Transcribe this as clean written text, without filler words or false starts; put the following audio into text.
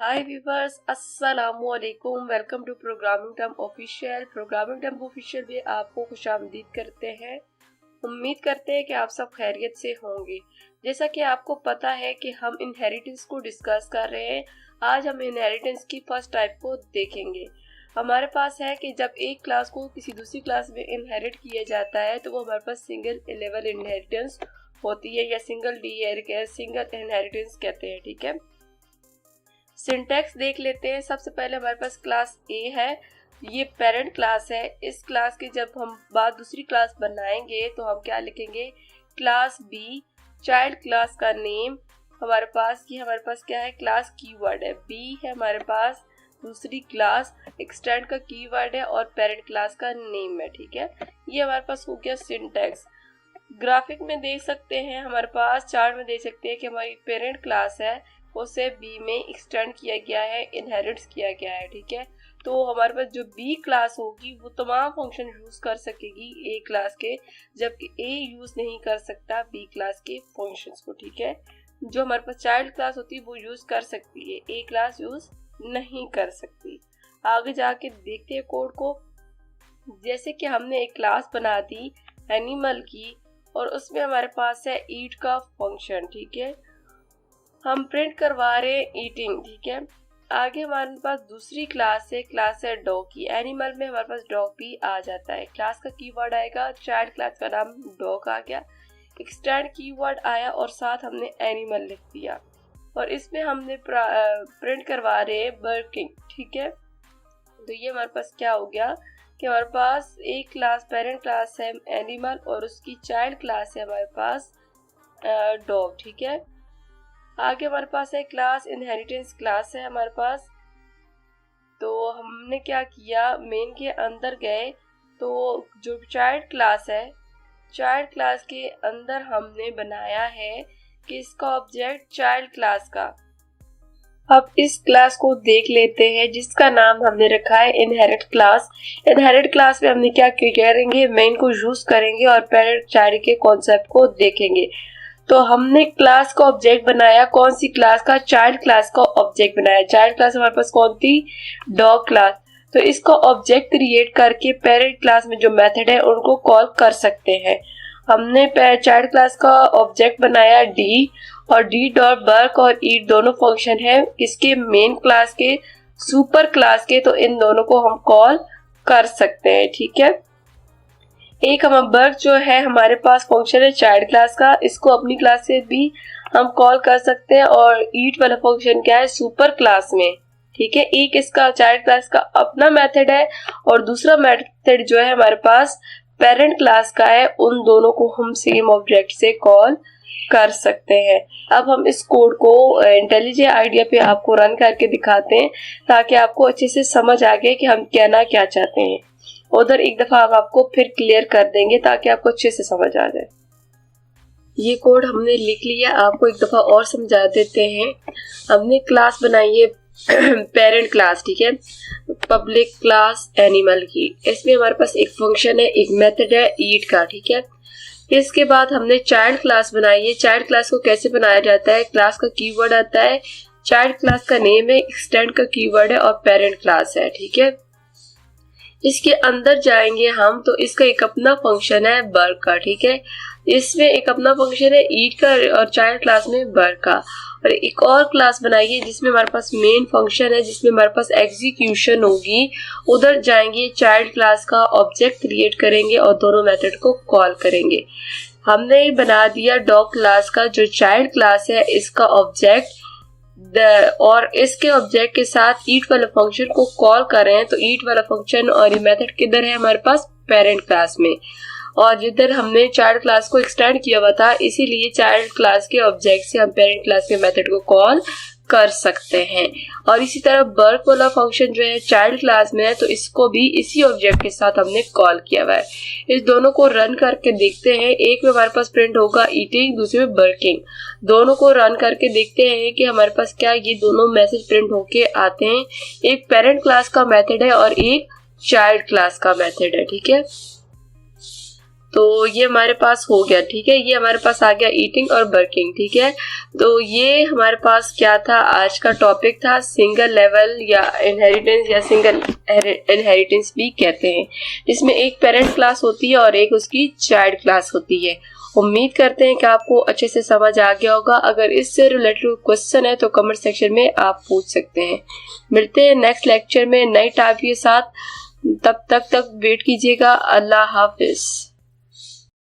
हाय viewers, अस्सलामु अलैकुम। Welcome to programming term official में आपको खुशामदीद करते हैं। उम्मीद करते हैं कि आप सब खैरियत से होंगे। जैसा कि आपको पता है कि हम इनहेरिटेंस को डिस्कस कर रहे हैं। आज हम इनहेरिटेंस की फर्स्ट टाइप को देखेंगे। हमारे पास है कि जब एक क्लास को किसी दूसरी क्लास में इनहेरिट किया जाता है तो वो हमारे पास सिंगल लेवल इनहेरिटेंस होती है या सिंगल इनहेरिटेंस कहते हैं। ठीक है, सिंटैक्स देख लेते हैं। सबसे पहले हमारे पास क्लास ए है, ये पेरेंट क्लास है। इस क्लास की जब हम बाद दूसरी क्लास बनाएंगे तो हम क्या लिखेंगे, क्लास बी। चाइल्ड क्लास का नेम हमारे पास क्या है, क्लास कीवर्ड है। बी है हमारे पास दूसरी क्लास, एक्सटेंड का कीवर्ड है और पेरेंट क्लास का नेम है। ठीक है, ये हमारे पास हो गया सिंटैक्स। ग्राफिक में देख सकते हैं, हमारे पास चार्ट में देख सकते हैं कि हमारी पेरेंट क्लास है उसे बी में एक्सटेंड किया गया है, इनहेरिट्स किया गया है। ठीक है, तो हमारे पास जो बी क्लास होगी वो तमाम फंक्शन यूज कर सकेगी ए क्लास के, जबकि ए यूज नहीं कर सकता बी क्लास के फंक्शंस को। ठीक है, जो हमारे पास चाइल्ड क्लास होती है वो यूज कर सकती है, ए क्लास यूज नहीं कर सकती। आगे जाके देखते हैं कोड को। जैसे कि हमने एक क्लास बना दी एनिमल की और उसमें हमारे पास है ईट का फंक्शन। ठीक है, हम प्रिंट करवा रहे हैं ईटिंग। ठीक है, आगे हमारे पास दूसरी क्लास है डॉग की। एनिमल में हमारे पास डॉग भी आ जाता है। क्लास का कीवर्ड आएगा, चाइल्ड क्लास का नाम डॉग आ गया, एक्सटेंड कीवर्ड आया और साथ हमने एनिमल लिख दिया और इसमें हमने प्रिंट करवा रहे हैं वर्किंग। ठीक है, तो ये हमारे पास क्या हो गया कि हमारे पास एक क्लास पेरेंट क्लास है एनिमल और उसकी चाइल्ड क्लास है हमारे पास डॉग। ठीक है, आगे हमारे पास है क्लास इनहेरिटेंस क्लास है हमारे पास। तो हमने क्या किया, मेन के अंदर गए तो जो चाइल्ड क्लास है, चाइल्ड क्लास के अंदर हमने बनाया है कि इसका ऑब्जेक्ट चाइल्ड क्लास का। अब इस क्लास को देख लेते हैं जिसका नाम हमने रखा है इनहेरिट क्लास। इनहेरिट क्लास में हमने क्या करेंगे, मेन को यूज करेंगे और पेरेंट चाइल्ड के कॉन्सेप्ट को देखेंगे। तो हमने क्लास का ऑब्जेक्ट बनाया, कौन सी क्लास का, चाइल्ड क्लास का ऑब्जेक्ट बनाया। चाइल्ड क्लास हमारे पास कौन थी, डॉग क्लास। तो इसका ऑब्जेक्ट क्रिएट करके पेरेंट क्लास में जो मेथड है उनको कॉल कर सकते हैं। हमने चाइल्ड क्लास का ऑब्जेक्ट बनाया डी, और डी डॉट वर्क और ईट दोनों फंक्शन है इसके मेन क्लास के, सुपर क्लास के, तो इन दोनों को हम कॉल कर सकते हैं। ठीक है, एक हम वर्क जो है हमारे पास फंक्शन है चाइल्ड क्लास का, इसको अपनी क्लास से भी हम कॉल कर सकते हैं और ईट वाला फंक्शन क्या है, सुपर क्लास में। ठीक है, एक इसका चाइल्ड क्लास का अपना मेथड है और दूसरा मेथड जो है हमारे पास पेरेंट क्लास का है, उन दोनों को हम सेम ऑब्जेक्ट से कॉल कर सकते हैं। अब हम इस कोड को इंटेलिजेंट आइडिया पे आपको रन करके दिखाते हैं ताकि आपको अच्छे से समझ आ गए कि हम कहना क्या चाहते हैं। उधर एक दफा हम आपको फिर क्लियर कर देंगे ताकि आपको अच्छे से समझ आ जाए। ये कोड हमने लिख लिया, आपको एक दफा और समझा देते हैं। हमने क्लास बनाई है पेरेंट क्लास। ठीक है, पब्लिक क्लास एनिमल की। इसमें हमारे पास एक फंक्शन है, एक मेथड है ईट का। ठीक है, इसके बाद हमने चाइल्ड क्लास बनाई है। चाइल्ड क्लास को कैसे बनाया जाता है, क्लास का कीवर्ड आता है, चाइल्ड क्लास का नेम है, एक्सटेंड का कीवर्ड है और पेरेंट क्लास है। ठीक है, इसके अंदर जाएंगे हम तो इसका एक अपना फंक्शन है वर्क का। ठीक है, इसमें एक अपना फंक्शन है ईट का और चाइल्ड क्लास में वर्क का, और एक और क्लास बनाइए जिसमें हमारे पास मेन फंक्शन है जिसमें हमारे पास एग्जीक्यूशन होगी। उधर जाएंगे, चाइल्ड क्लास का ऑब्जेक्ट क्रिएट करेंगे और दोनों मेथड को कॉल करेंगे। हमने बना दिया डॉग क्लास का, जो चाइल्ड क्लास है इसका ऑब्जेक्ट, और इसके ऑब्जेक्ट के साथ ईट वाला फंक्शन को कॉल कर रहे हैं। तो ईट वाला फंक्शन और ये मेथड किधर है, हमारे पास पेरेंट क्लास में, और जिधर हमने चाइल्ड क्लास को एक्सटेंड किया हुआ था, इसीलिए चाइल्ड क्लास के ऑब्जेक्ट से हम पेरेंट क्लास के मेथड को कॉल कर सकते हैं। और इसी तरह वर्क वाला फंक्शन जो है चाइल्ड क्लास में है, तो इसको भी इसी ऑब्जेक्ट के साथ हमने कॉल किया हुआ है। इस दोनों को रन करके देखते हैं। एक में हमारे पास प्रिंट होगा ईटिंग, दूसरे में वर्किंग। दोनों को रन करके देखते हैं कि हमारे पास क्या ये दोनों मैसेज प्रिंट होके आते हैं। एक पेरेंट क्लास का मेथड है और एक चाइल्ड क्लास का मेथड है। ठीक है, तो ये हमारे पास हो गया, ठीक है। ये हमारे पास आ गया ईटिंग और वर्किंग, ठीक है। तो ये हमारे पास क्या था, आज का टॉपिक था सिंगल लेवल या इनहेरिटेंस या सिंगल इनहेरिटेंस भी कहते हैं, जिसमें एक पेरेंट क्लास होती है और एक उसकी चाइल्ड क्लास होती है। उम्मीद करते हैं कि आपको अच्छे से समझ आ गया होगा। अगर इससे रिलेटेड क्वेश्चन है तो कमेंट सेक्शन में आप पूछ सकते हैं। मिलते हैं नेक्स्ट लेक्चर में नई टॉपिक के साथ, तब तक वेट कीजिएगा। अल्लाह हाफिज।